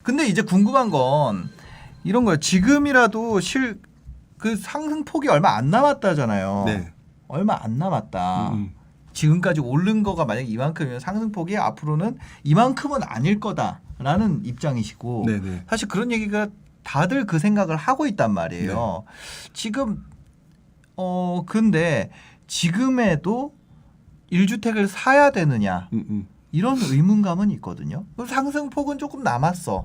근데 이제 궁금한 건 이런 거예요. 지금이라도 그 상승폭이 얼마 안 남았다잖아요. 네. 얼마 안 남았다. 지금까지 오른 거가 만약 이만큼이면 상승폭이 앞으로는 이만큼은 아닐 거다라는 입장이시고 네네. 사실 그런 얘기가 다들 그 생각을 하고 있단 말이에요. 지금 근데 지금에도 1주택을 사야 되느냐 이런 의문감은 있거든요. 상승폭은 조금 남았어.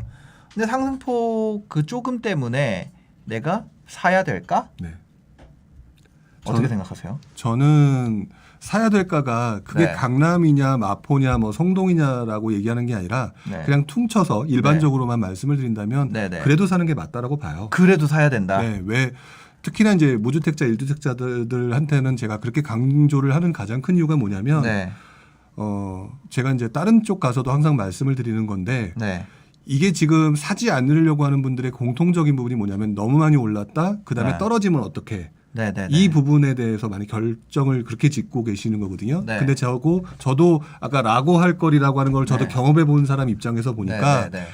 근데 상승폭 그 조금 때문에 내가 사야 될까? 네. 어떻게 생각하세요? 저는 사야 될까가 그게 네. 강남이냐 마포냐 뭐 성동이냐라고 얘기하는 게 아니라 네. 그냥 퉁쳐서 일반적으로만 말씀을 드린다면 네네. 그래도 사는 게 맞다라고 봐요. 그래도 사야 된다. 네, 왜 특히나 이제 무주택자, 일주택자들한테는 제가 그렇게 강조를 하는 가장 큰 이유가 뭐냐면 네. 제가 이제 다른 쪽 가서도 항상 말씀을 드리는 건데 네. 이게 지금 사지 않으려고 하는 분들의 공통적인 부분이 뭐냐면 너무 많이 올랐다. 그다음에 네. 떨어지면 어떻게? 네네. 이 부분에 대해서 많이 결정을 그렇게 짓고 계시는 거거든요. 네. 근데 저도 아까 라고 할 거리라고 하는 걸 저도 네. 경험해 본 사람 입장에서 보니까 네네.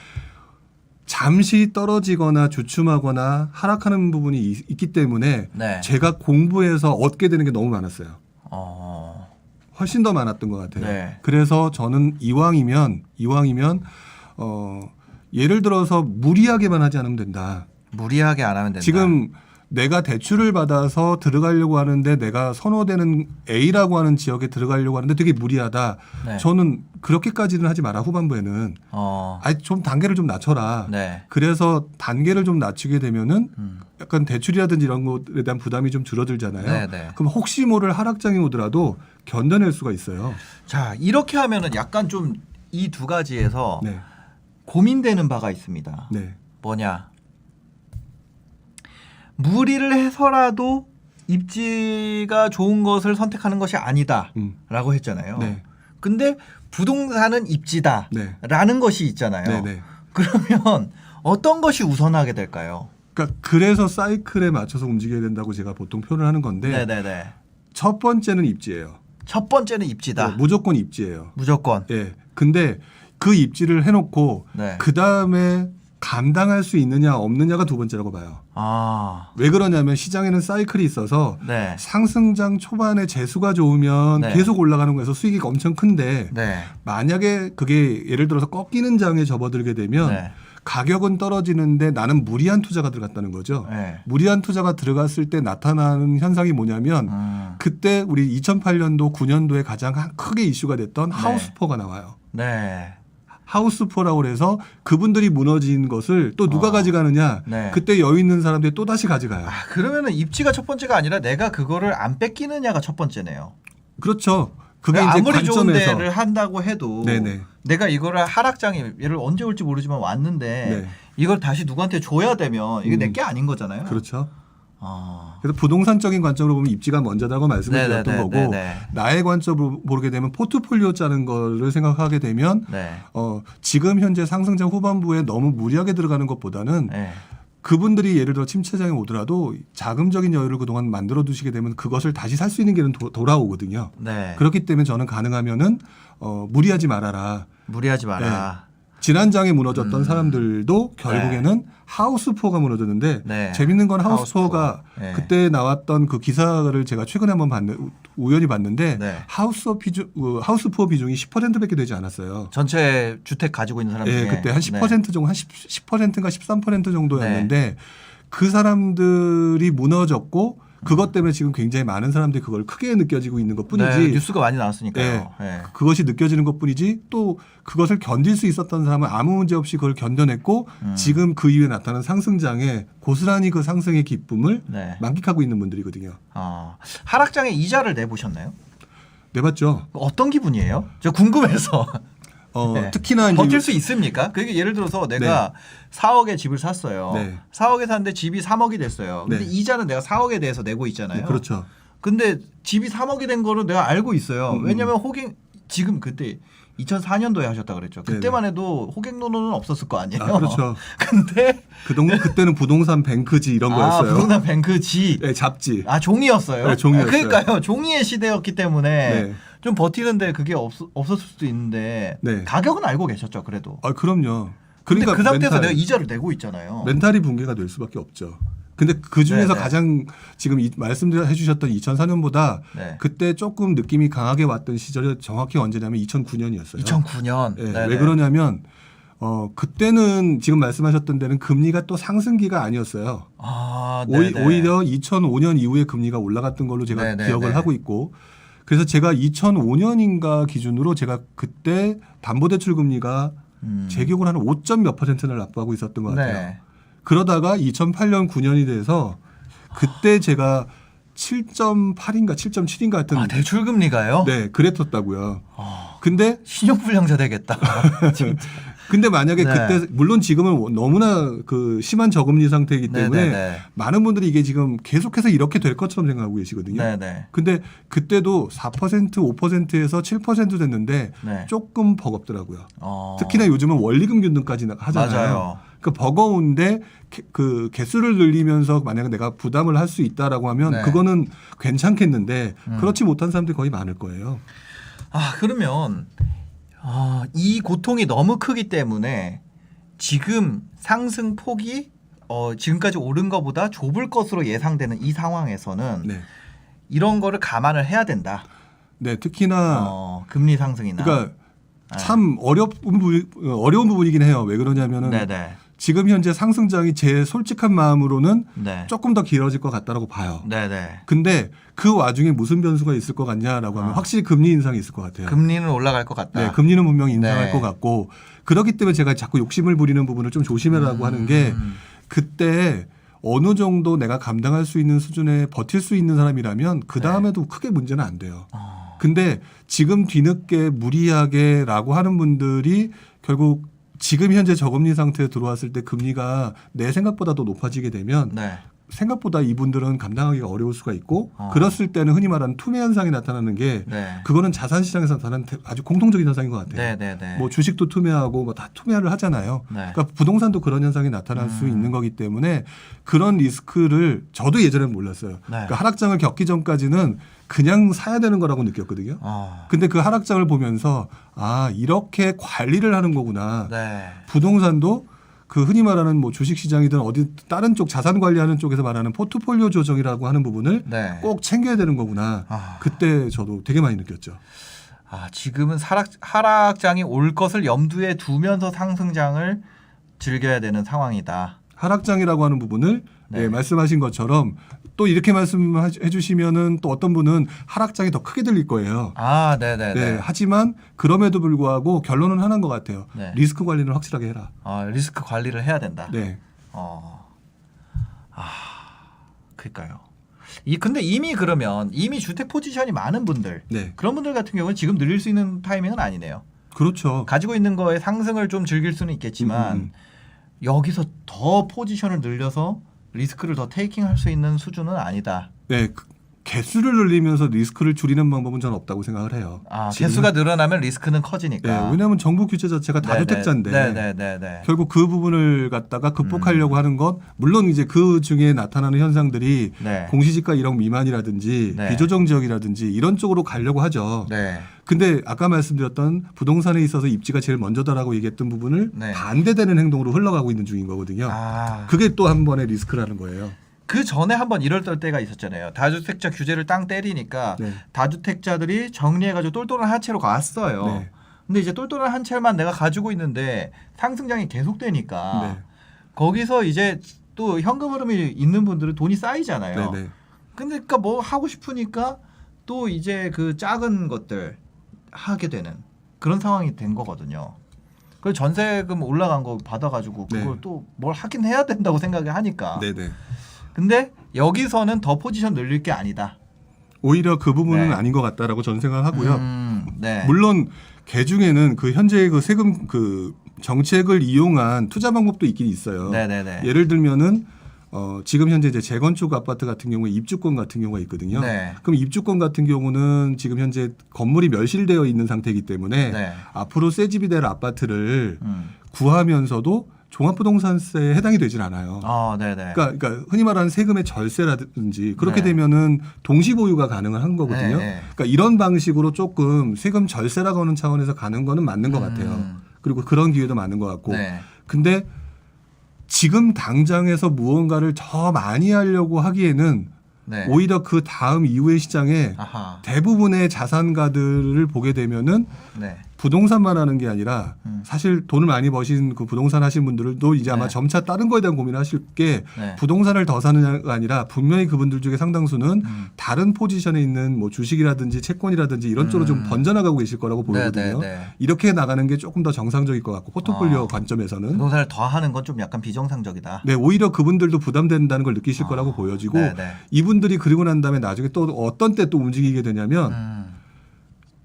잠시 떨어지거나 주춤하거나 하락하는 부분이 있기 때문에 네. 제가 공부해서 얻게 되는 게 너무 많았어요. 훨씬 더 많았던 것 같아요. 네. 그래서 저는 이왕이면 예를 들어서 무리하게만 하지 않으면 된다. 무리하게 안 하면 된다. 지금 내가 대출을 받아서 들어가려고 하는데 내가 선호되는 A라고 하는 지역에 들어가려고 하는데 되게 무리하다. 네. 저는 그렇게까지는 하지 마라. 후반부에는 좀 단계를 좀 낮춰라. 네. 그래서 단계를 좀 낮추게 되면은 약간 대출이라든지 이런 것에 대한 부담이 좀 줄어들잖아요. 네네. 그럼 혹시 모를 하락장이 오더라도 견뎌낼 수가 있어요. 자, 이렇게 하면은 약간 좀 이 두 가지에서 네. 고민되는 바가 있습니다. 네. 뭐냐? 무리를 해서라도 입지가 좋은 것을 선택하는 것이 아니다라고 했잖아요. 네. 근데 부동산은 입지다라는 것이 있잖아요. 네. 네. 그러면 어떤 것이 우선하게 될까요? 그러니까 그래서 사이클에 맞춰서 움직여야 된다고 제가 보통 표현을 하는 건데 네네네. 첫 번째는 입지예요. 첫 번째는 입지다. 네, 무조건 입지예요. 무조건. 예. 근데 그 입지를 해놓고 네. 그 다음에 감당할 수 있느냐 없느냐가 두 번째라고 봐요. 왜 그러냐면 시장에는 사이클이 있어서 네. 상승장 초반에 재수가 좋으면 네. 계속 올라가는 거에서 수익이 엄청 큰데 네. 만약에 그게 예를 들어서 꺾이는 장에 접어들게 되면 네. 가격은 떨어지는데 나는 무리한 투자가 들어갔다는 거죠. 네. 무리한 투자가 들어갔을 때 나타나는 현상이 뭐냐면 그때 우리 2008년도 9년도에 가장 크게 이슈가 됐던 하우스포가 나와요. 네. 하우스포라고 해서 그분들이 무너진 것을 또 누가 가져가느냐. 네. 그때 여유 있는 사람들이 또 다시 가져가요. 그러면은 입지가 첫 번째가 아니라 내가 그거를 안 뺏기느냐가 첫 번째네요. 그렇죠. 그게 이제 아무리 좋은 관점에서 데를 한다고 해도 네네. 내가 이거를 하락장에 얘를 언제 올지 모르지만 왔는데 네. 이걸 다시 누구한테 줘야 되면 이게 내 게 아닌 거잖아요. 그렇죠. 그래서 부동산적인 관점으로 보면 입지가 먼저다고 말씀을 드렸던 거고 나의 관점으로 보게 되면 포트폴리오 짜는 거를 생각하게 되면 네. 지금 현재 상승장 후반부에 너무 무리하게 들어가는 것보다는 네. 그분들이 예를 들어 침체장에 오더라도 자금적인 여유를 그동안 만들어 두시게 되면 그것을 다시 살 수 있는 길은 돌아오거든요. 네. 그렇기 때문에 저는 가능하면은 무리하지 말아라. 무리하지 마라. 지난 장에 무너졌던 사람들도 결국에는 하우스포가 무너졌는데 네. 재밌는 건 하우스포가 네. 그때 나왔던 그 기사를 제가 최근에 한번 우연히 봤는데 네. 하우스포 비중이 10%밖에 되지 않았어요. 전체 주택 가지고 있는 사람 중에. 예, 그때 한 10% 정도, 한 10%인가 13% 정도였는데 네. 그 사람들이 무너졌고 그것 때문에 지금 굉장히 많은 사람들이 그걸 크게 느껴지고 있는 것뿐이지. 네, 뉴스가 많이 나왔으니까요. 네. 그것이 느껴지는 것뿐이지 또 그것을 견딜 수 있었던 사람은 아무 문제 없이 그걸 견뎌냈고 지금 그 이후에 나타난 상승장에 고스란히 그 상승의 기쁨을 네. 만끽하고 있는 분들이거든요. 하락장에 이자를 내보셨나요? 내봤죠. 어떤 기분이에요? 저 궁금해서. 네. 특히나 버틸 수 있습니까? 그게 예를 들어서 내가 4억에 집을 샀어요. 네. 4억에 샀는데 집이 3억이 됐어요. 근데 네. 이자는 내가 4억에 대해서 내고 있잖아요. 네, 그렇죠. 근데 집이 3억이 된 거를 내가 알고 있어요. 왜냐면 지금 그때 2004년도에 하셨다 그랬죠. 그때만 해도 호갱노노는 없었을 거 아니에요. 그렇죠. 근데 그때는 부동산 뱅크지 이런 거였어요. 부동산 뱅크지. 네, 잡지. 종이였어요. 네, 종이였어요. 그러니까요. 종이의 시대였기 때문에 네. 좀 버티는데 그게 없었을 수도 있는데 네. 가격은 알고 계셨죠, 그래도. 그럼요. 근데 그러니까 그 상태에서 멘탈, 내가 이자를 내고 있잖아요. 멘탈이 붕괴가 될 수밖에 없죠. 근데 그 중에서 네네. 가장 가장 지금 말씀해 주셨던 2004년보다 네. 그때 조금 느낌이 강하게 왔던 시절이 정확히 언제냐면 2009년이었어요. 2009년. 네, 왜 그러냐면 그때는 지금 말씀하셨던 데는 금리가 또 상승기가 아니었어요. 아, 네네. 오히려 2005년 이후에 금리가 올라갔던 걸로 제가 네네네. 기억을 하고 있고 그래서 제가 2005년인가 기준으로 제가 그때 담보대출 금리가 제 기억으로 한 5점 몇 %를 납부하고 있었던 것 같아요. 네. 그러다가 2008년 9년이 돼서 그때 제가 7.8인가 7.7인가 하여튼 아, 대출 금리가요? 네, 그랬었다고요. 아, 근데 신용불량자 되겠다. 진짜. 근데 만약에 네. 그때 물론 지금은 너무나 그 심한 저금리 상태이기 때문에 네네네. 많은 분들이 이게 지금 계속해서 이렇게 될 것처럼 생각하고 계시거든요. 네네. 근데 그때도 4% 5%에서 7% 됐는데 네. 조금 버겁더라고요. 어. 특히나 요즘은 원리금 균등까지 하잖아요. 맞아요. 그 버거운데 그 개수를 늘리면서 만약에 내가 부담을 할 수 있다라고 하면 네. 그거는 괜찮겠는데 그렇지 못한 사람들이 거의 많을 거예요. 아, 그러면 이 고통이 너무 크기 때문에 지금 상승 폭이 지금까지 오른 것보다 좁을 것으로 예상되는 이 상황에서는 네. 이런 거를 감안을 해야 된다. 네, 특히나 금리 상승이나. 그러니까 참 어려운 부분이긴 해요. 왜 그러냐면은 네네. 지금 현재 상승장이 제 솔직한 마음으로는 네. 조금 더 길어질 것 같다라고 봐요. 네네. 근데 그 와중에 무슨 변수가 있을 것 같냐라고 하면 확실히 금리 인상이 있을 것 같아요. 금리는 올라갈 것 같다. 네, 금리는 분명히 인상할 네. 것 같고 그렇기 때문에 제가 자꾸 욕심을 부리는 부분을 좀 조심해라고 하는 게 그때 어느 정도 내가 감당할 수 있는 수준에 버틸 수 있는 사람이라면 그 다음에도 크게 문제는 안 돼요. 근데 지금 뒤늦게 무리하게라고 하는 분들이 결국 지금 현재 저금리 상태에 들어왔을 때 금리가 내 생각보다 더 높아지게 되면 네. 생각보다 이분들은 감당하기가 어려울 수가 있고 그랬을 때는 흔히 말하는 투매 현상이 나타나는 게 네. 그거는 자산 시장에서 나타나는 아주 공통적인 현상인 것 같아요. 네네네. 뭐 주식도 투매하고 뭐 다 투매를 하잖아요. 네. 그러니까 부동산도 그런 현상이 나타날 수 있는 거기 때문에 그런 리스크를 저도 예전에는 몰랐어요. 네. 그러니까 하락장을 겪기 전까지는 그냥 사야 되는 거라고 느꼈거든요. 근데 그 하락장을 보면서 이렇게 관리를 하는 거구나. 네. 부동산도 그 흔히 말하는 뭐 주식 시장이든 어디 다른 쪽 자산 관리하는 쪽에서 말하는 포트폴리오 조정이라고 하는 부분을 네. 꼭 챙겨야 되는 거구나. 그때 저도 되게 많이 느꼈죠. 지금은 하락장이 올 것을 염두에 두면서 상승장을 즐겨야 되는 상황이다. 하락장이라고 하는 부분을 네. 말씀하신 것처럼 또 이렇게 말씀해 주시면은 또 어떤 분은 하락장이 더 크게 들릴 거예요. 네네네. 네, 하지만 그럼에도 불구하고 결론은 하나인 것 같아요. 네. 리스크 관리는 확실하게 해라. 리스크 관리를 해야 된다. 네. 그러니까요. 근데 이미 주택 포지션이 많은 분들, 네. 그런 분들 같은 경우는 지금 늘릴 수 있는 타이밍은 아니네요. 그렇죠. 가지고 있는 거에 상승을 좀 즐길 수는 있겠지만 여기서 더 포지션을 늘려서 리스크를 더 테이킹할 수 있는 수준은 아니다. 네. 개수를 늘리면서 리스크를 줄이는 방법은 저는 없다고 생각을 해요. 개수가 늘어나면 리스크는 커지니까. 네, 왜냐하면 정부 규제 자체가 다주택자인데 네네네. 결국 그 부분을 갖다가 극복하려고 하는 것 물론 이제 그 중에 나타나는 현상들이 네. 공시지가 1억 미만이라든지 네. 비조정 지역이라든지 이런 쪽으로 가려고 하죠. 네. 근데 아까 말씀드렸던 부동산에 있어서 입지가 제일 먼저다라고 얘기했던 부분을 네. 반대되는 행동으로 흘러가고 있는 중인 거거든요. 그게 또 한 번의 리스크라는 거예요. 그 전에 한번 이럴 때가 있었잖아요. 다주택자 규제를 땅 때리니까 네. 다주택자들이 정리해가지고 똘똘한 한 채로 갔어요. 네. 근데 이제 똘똘한 한 채만 내가 가지고 있는데 상승장이 계속되니까 네. 거기서 이제 또 현금 흐름이 있는 분들은 돈이 쌓이잖아요. 네, 네. 근데 그러니까 뭐 하고 싶으니까 또 이제 그 작은 것들 하게 되는 그런 상황이 된 거거든요. 그 전세금 올라간 거 받아가지고 그걸 네. 또 뭘 하긴 해야 된다고 생각을 하니까. 네네. 근데 여기서는 더 포지션 늘릴 게 아니다. 오히려 그 부분은 네. 아닌 것 같다라고 저는 생각하고요. 네. 물론 개 중에는 그 현재 그 세금 그 정책을 이용한 투자 방법도 있긴 있어요. 네네네. 예를 들면은 지금 현재 이제 재건축 아파트 같은 경우에 입주권 같은 경우가 있거든요. 네. 그럼 입주권 같은 경우는 지금 현재 건물이 멸실되어 있는 상태이기 때문에 네. 앞으로 새 집이 될 아파트를 구하면서도 종합부동산세에 해당이 되질 않아요. 네네. 그러니까 흔히 말하는 세금의 절세라든지 그렇게 네. 되면은 동시 보유가 가능한 거거든요. 네. 그러니까 이런 방식으로 조금 세금 절세라고 하는 차원에서 가는 거는 맞는 것 같아요. 그리고 그런 기회도 많은 것 같고 네. 근데 지금 당장에서 무언가를 더 많이 하려고 하기에는 네. 오히려 그 다음 이후의 시장에 아하. 대부분의 자산가들을 보게 되면은 네. 부동산만 하는 게 아니라 사실 돈을 많이 버신 그 부동산 하신 분들도 이제 아마 네. 점차 다른 거에 대한 고민을 하실 게 네. 부동산을 더 사느냐가 아니라 분명히 그분들 중에 상당수는 다른 포지션에 있는 뭐 주식이라든지 채권이라든지 이런 쪽으로 좀 번져나가고 계실 거라고 보이거든요. 네. 이렇게 나가는 게 조금 더 정상적일 것 같고 포트폴리오 관점에서는 부동산을 더 하는 건 좀 약간 비정상적이다. 네, 오히려 그분들도 부담된다는 걸 느끼실 거라고 보여지고 네네. 이분들이 그리고 난 다음에 나중에 또 어떤 때 또 움직이게 되냐면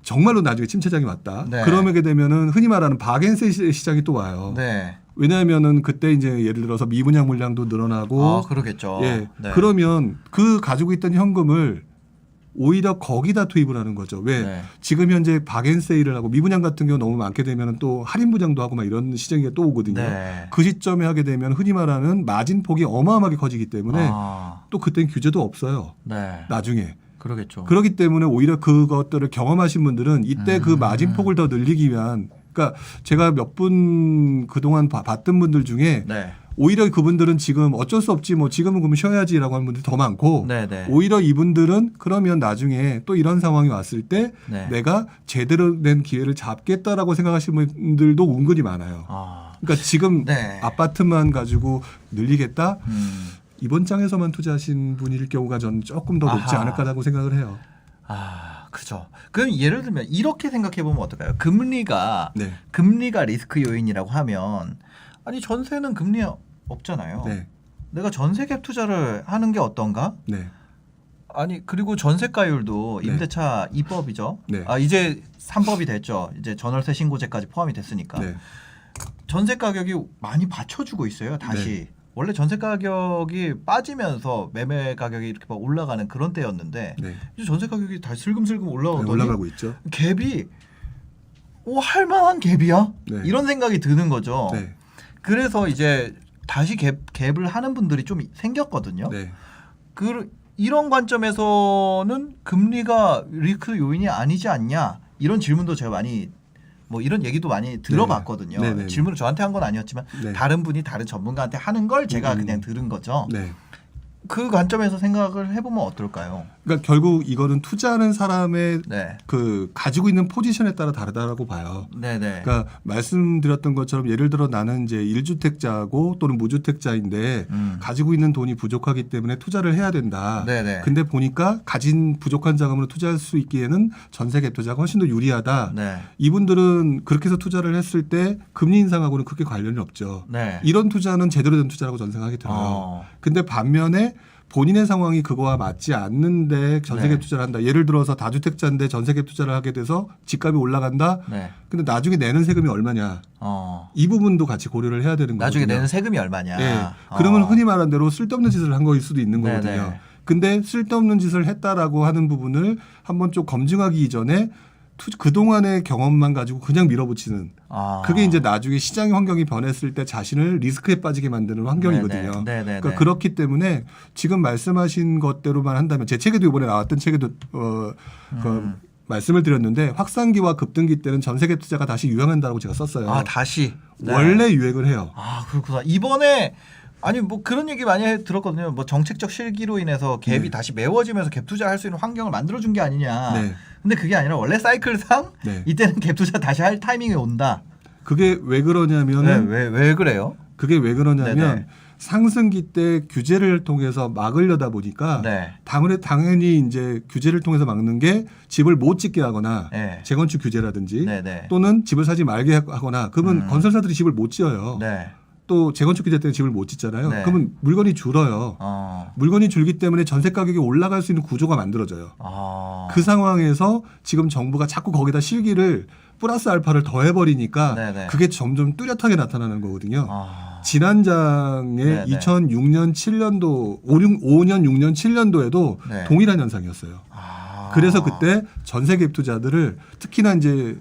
정말로 나중에 침체장이 왔다. 네. 그러게 되면은 흔히 말하는 바겐세 시장이 또 와요. 네. 왜냐하면은 그때 이제 예를 들어서 미분양 물량도 늘어나고 그러겠죠. 예. 네. 그러면 그 가지고 있던 현금을 오히려 거기다 투입을 하는 거죠. 왜? 네. 지금 현재 박앤세일을 하고 미분양 같은 경우 너무 많게 되면 또 할인 부장도 하고 막 이런 시장이 또 오거든요. 네. 그 시점에 하게 되면 흔히 말하는 마진 폭이 어마어마하게 커지기 때문에 또 그땐 규제도 없어요. 네. 나중에. 그러겠죠. 그렇기 때문에 오히려 그것들을 경험하신 분들은 이때 그 마진 폭을 더 늘리기 위한 그러니까 제가 몇 분 그동안 봤던 분들 중에 네. 오히려 그분들은 지금 어쩔 수 없지 뭐 지금은 그러면 쉬어야지라고 하는 분들이 더 많고 네네. 오히려 이분들은 그러면 나중에 또 이런 상황이 왔을 때 네. 내가 제대로 된 기회를 잡겠다라고 생각하시는 분들도 은근히 많아요. 그러니까 지금 네. 아파트만 가지고 늘리겠다. 이번 장에서만 투자하신 분일 경우가 저는 조금 더 높지 아하. 않을까라고 생각을 해요. 그렇죠. 그럼 예를 들면 이렇게 생각해 보면 어떨까요? 금리가 리스크 요인이라고 하면 아니 전세는 금리 없잖아요. 네. 내가 전세 갭 투자를 하는 게 어떤가? 네. 아니 그리고 전세가율도 네. 임대차 2법이죠. 네. 이제 3법이 됐죠. 이제 전월세 신고제까지 포함이 됐으니까. 네. 전세 가격이 많이 받쳐주고 있어요. 다시. 네. 원래 전세 가격이 빠지면서 매매 가격이 이렇게 막 올라가는 그런 때였는데 네. 이제 전세 가격이 다시 슬금슬금 올라오더니 올라가고 있죠. 갭이 할만한 갭이야? 네. 이런 생각이 드는 거죠. 네. 그래서 이제 다시 갭을 하는 분들이 좀 생겼거든요. 네. 이런 관점에서는 금리가 리스크 요인이 아니지 않냐 이런 질문도 제가 많이 뭐 이런 얘기도 많이 들어봤거든요. 네. 질문을 저한테 한 건 아니었지만 네. 다른 분이 다른 전문가한테 하는 걸 제가 그냥 들은 거죠. 네. 그 관점에서 생각을 해보면 어떨까요? 그러니까 결국 이거는 투자하는 사람의 네. 그 가지고 있는 포지션에 따라 다르다라고 봐요. 네네. 그러니까 말씀드렸던 것처럼 예를 들어 나는 이제 1주택자고 또는 무주택자인데 가지고 있는 돈이 부족하기 때문에 투자를 해야 된다. 네네. 근데 보니까 가진 부족한 자금으로 투자할 수 있기에는 전세 갭 투자가 훨씬 더 유리하다. 네. 이분들은 그렇게 해서 투자를 했을 때 금리 인상하고는 크게 관련이 없죠. 네. 이런 투자는 제대로 된 투자라고 저는 생각이 들어요. 근데 반면에 본인의 상황이 그거와 맞지 않는데 전세갭 네. 투자를 한다. 예를 들어서 다주택자인데 전세갭 투자를 하게 돼서 집값이 올라간다. 네. 근데 나중에 내는 세금이 얼마냐. 이 부분도 같이 고려를 해야 되는 거거든요. 나중에 내는 세금이 얼마냐. 네. 그러면 흔히 말하는 대로 쓸데없는 짓을 한 거일 수도 있는 네네. 거거든요. 근데 쓸데없는 짓을 했다라고 하는 부분을 한번 좀 검증하기 이전에 그동안의 경험만 가지고 그냥 밀어붙이는 그게 이제 나중에 시장의 환경이 변했을 때 자신을 리스크에 빠지게 만드는 환경이거든요. 그러니까 그렇기 때문에 지금 말씀하신 것대로만 한다면 제 책에도 이번에 나왔던 책에도 말씀을 드렸는데 확산기와 급등기 때는 전세계 투자가 다시 유행한다고 제가 썼어요. 다시. 네. 원래 유행을 해요. 그렇구나. 이번에 아니 뭐 그런 얘기 많이 들었거든요. 뭐 정책적 실기로 인해서 갭이 다시 메워지면서 갭 투자할 수 있는 환경을 만들어준 게 아니냐. 네. 근데 그게 아니라 원래 사이클상 이때는 갭 투자 다시 할 타이밍이 온다. 그게 왜 그러냐면은 왜 그래요? 그게 왜 그러냐면 네네. 상승기 때 규제를 통해서 막으려다 보니까 당연히 이제 규제를 통해서 막는 게 집을 못 짓게 하거나 재건축 규제라든지 또는 집을 사지 말게 하거나 그러면 건설사들이 집을 못 지어요. 또 재건축 규제 때문에 집을 못 짓잖아요. 그러면 물건이 줄어요. 물건이 줄기 때문에 전세 가격이 올라갈 수 있는 구조가 만들어져요. 그 상황에서 지금 정부가 자꾸 거기다 실기를 플러스 알파를 더해버리니까 그게 점점 뚜렷하게 나타나는 거거든요. 지난 장에 2006년 7년도 5년 6년 7년도에도 동일한 현상이었어요. 그래서 그때 전세 갭 투자들을 특히나 이제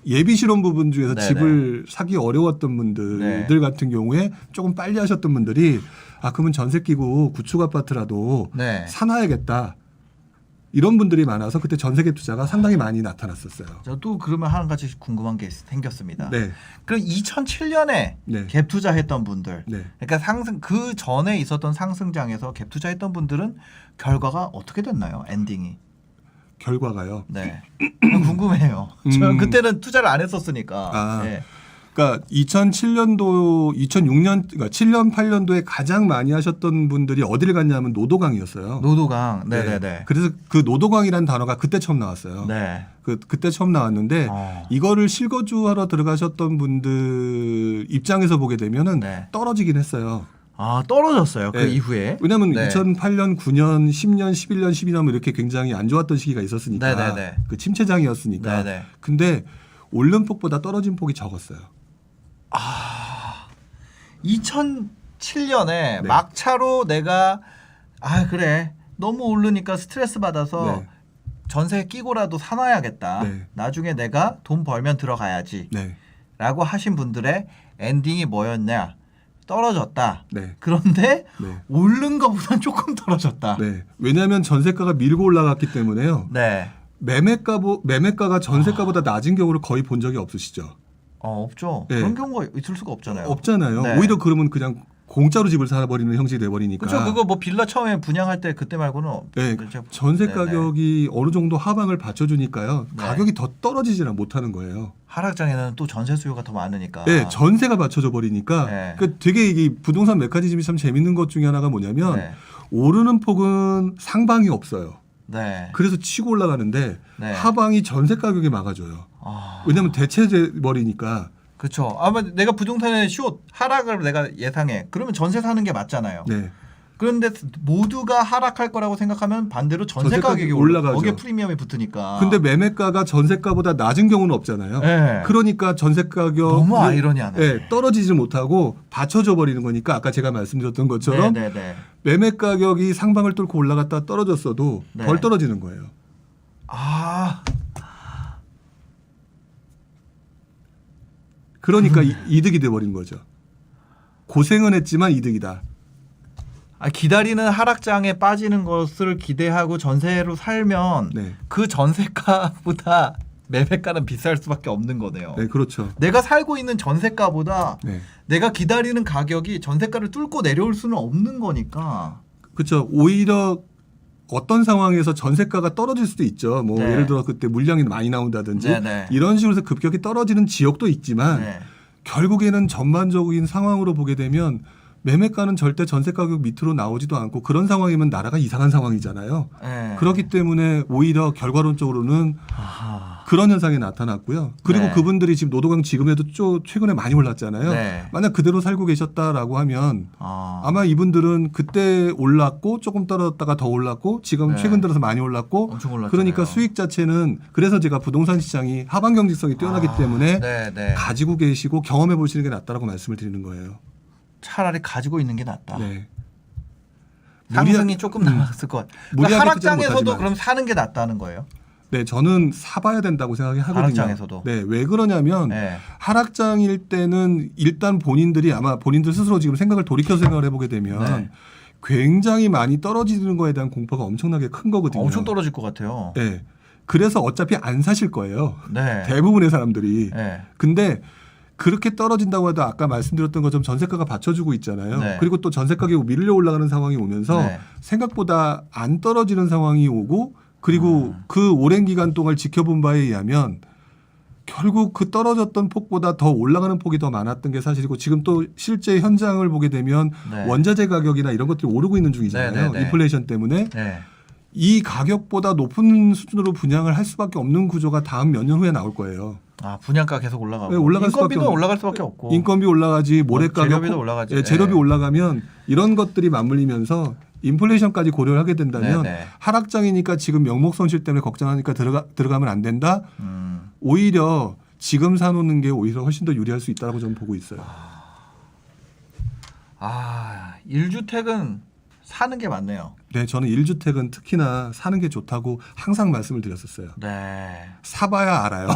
예비 실험 부분 중에서 집을 사기 어려웠던 분들 같은 경우에 조금 빨리 하셨던 분들이 그러면 전세 끼고 구축 아파트라도 사놔야겠다. 이런 분들이 많아서 그때 전세계 투자가 상당히 많이 나타났었어요. 저도 그러면 한 가지 궁금한 게 생겼습니다. 네. 그럼 2007년에 네. 갭 투자했던 분들, 네. 그러니까 상승 그 전에 있었던 상승장에서 갭 투자했던 분들은 결과가 어떻게 됐나요? 엔딩이? 결과가요. 네. 궁금해요. 저는 그때는 투자를 안 했었으니까. 아. 네. 그러니까 2007년도, 2006년, 그러니까 7년, 8년도에 가장 많이 하셨던 분들이 어디를 갔냐면 노도강이었어요. 노도강. 네네네. 그래서 그 노도강이라는 단어가 그때 처음 나왔어요. 네. 그때 처음 나왔는데 이거를 실거주하러 들어가셨던 분들 입장에서 보게 되면은 네. 떨어지긴 했어요. 아 떨어졌어요. 그 네. 이후에. 왜냐하면 네. 2008년, 2008년, 9년, 10년, 11년, 12년 이렇게 굉장히 안 좋았던 시기가 있었으니까 네네네. 그 침체장이었으니까. 네네. 근데 오른 폭보다 떨어진 폭이 적었어요. 2007년에 네. 막차로 내가 그래 너무 오르니까 스트레스 받아서 네. 전세 끼고라도 사놔야겠다. 네. 나중에 내가 돈 벌면 들어가야지. 네. 라고 하신 분들의 엔딩이 뭐였냐? 떨어졌다. 네. 그런데 네. 오른 것보다 조금 떨어졌다. 네. 왜냐하면 전세가가 밀고 올라갔기 때문에요. 네. 매매가가 전세가보다 낮은 경우를 거의 본 적이 없으시죠? 없죠. 네. 그런 경우가 있을 수가 없잖아요. 없잖아요. 네. 오히려 그러면 그냥 공짜로 집을 사버리는 형식이 돼버리니까. 그렇죠. 그거 뭐 빌라 처음에 분양할 때 그때 말고는 네. 그렇죠. 전세 네네. 가격이 어느 정도 하방을 받쳐주니까요. 네. 가격이 더 떨어지지는 못하는 거예요. 하락장에는 또 전세 수요가 더 많으니까. 네, 전세가 맞춰져 버리니까. 네. 그 되게 이게 부동산 메커니즘이 참 재밌는 것 중에 하나가 뭐냐면 네. 오르는 폭은 상방이 없어요. 네. 그래서 치고 올라가는데 네. 하방이 전세 가격에 막아줘요. 왜냐하면 대체돼 버리니까. 그렇죠. 아마 내가 부동산의 하락을 내가 예상해. 그러면 전세 사는 게 맞잖아요. 네. 그런데 모두가 하락할 거라고 생각하면 반대로 전세 전세 가격이 가격이 올라가죠. 거기에 프리미엄이 붙으니까. 근데 매매가가 전세가보다 낮은 경우는 없잖아요. 네. 그러니까 전세 가격 너무 아이러니하네. 네, 떨어지지 못하고 받쳐져 버리는 거니까 아까 제가 말씀드렸던 것처럼 네네네. 매매 가격이 상방을 뚫고 올라갔다 떨어졌어도 네. 덜 떨어지는 거예요. 그러니까 이득이 돼 버린 거죠. 고생은 했지만 이득이다. 기다리는 하락장에 빠지는 것을 기대하고 전세로 살면 네. 그 전세가보다 매매가는 비쌀 수밖에 없는 거네요. 네, 그렇죠. 내가 살고 있는 전세가보다 네. 내가 기다리는 가격이 전세가를 뚫고 내려올 수는 없는 거니까. 그렇죠. 오히려 어떤 상황에서 전세가가 떨어질 수도 있죠. 뭐 네. 예를 들어 그때 물량이 많이 나온다든지 네네. 이런 식으로 해서 급격히 떨어지는 지역도 있지만 네. 결국에는 전반적인 상황으로 보게 되면 매매가는 절대 전세 가격 밑으로 나오지도 않고 그런 상황이면 나라가 이상한 상황이잖아요. 네. 그렇기 때문에 오히려 결과론적으로는 그런 현상이 나타났고요. 그리고 네. 그분들이 지금 노도강 지금에도 최근에 많이 올랐잖아요. 네. 만약 그대로 살고 계셨다라고 하면 아마 이분들은 그때 올랐고 조금 떨어졌다가 더 올랐고 지금 네. 최근 들어서 많이 올랐고 엄청 올랐잖아요. 그러니까 수익 자체는 그래서 제가 부동산 시장이 하방 경직성이 뛰어나기 때문에 네. 가지고 계시고 경험해 보시는 게 낫다라고 말씀을 드리는 거예요. 차라리 가지고 있는 게 낫다. 네. 상승이 조금 남았을 것 같아요. 무리하게 그러니까 투자는 하락장에서도 못하지만. 그럼 사는 게 낫다는 거예요. 네, 저는 사봐야 된다고 생각하거든요. 하락장에서도. 네, 왜 그러냐면 네. 하락장일 때는 일단 본인들이 아마 본인들 스스로 지금 생각을 돌이켜서 생각을 해보게 되면 네. 굉장히 많이 떨어지는 거에 대한 공포가 엄청나게 큰 거거든요. 엄청 떨어질 것 같아요. 네. 그래서 어차피 안 사실 거예요. 네. 대부분의 사람들이. 네. 근데 그렇게 떨어진다고 해도 아까 말씀드렸던 것처럼 전세가가 받쳐주고 있잖아요. 네. 그리고 또 전세가격이 밀려 올라가는 상황이 오면서 네. 생각보다 안 떨어지는 상황이 오고 그리고 그 오랜 기간 동안 지켜본 바에 의하면 결국 그 떨어졌던 폭보다 더 올라가는 폭이 더 많았던 게 사실이고 지금 또 실제 현장을 보게 되면 네. 원자재 가격이나 이런 것들이 오르고 있는 중이잖아요. 네, 네. 인플레이션 때문에. 네. 이 가격보다 높은 수준으로 분양을 할 수밖에 없는 구조가 다음 몇 년 후에 나올 거예요. 분양가 계속 올라가고 네, 올라갈 수밖에 인건비는 없는- 올라갈 수밖에 없고 인건비 올라가지 모래 가격, 재료비도 올라가지. 예, 재료비 올라가면 이런 것들이 맞물리면서 인플레이션까지 고려를 하게 된다면 네. 하락장이니까 지금 명목 손실 때문에 걱정하니까 들어가면 안 된다. 오히려 지금 사놓는 게 오히려 훨씬 더 유리할 수 있다고 저는 보고 있어요. 1주택은 사는 게 맞네요. 네, 저는 1주택은 특히나 사는 게 좋다고 항상 말씀을 드렸었어요. 네. 사봐야 알아요.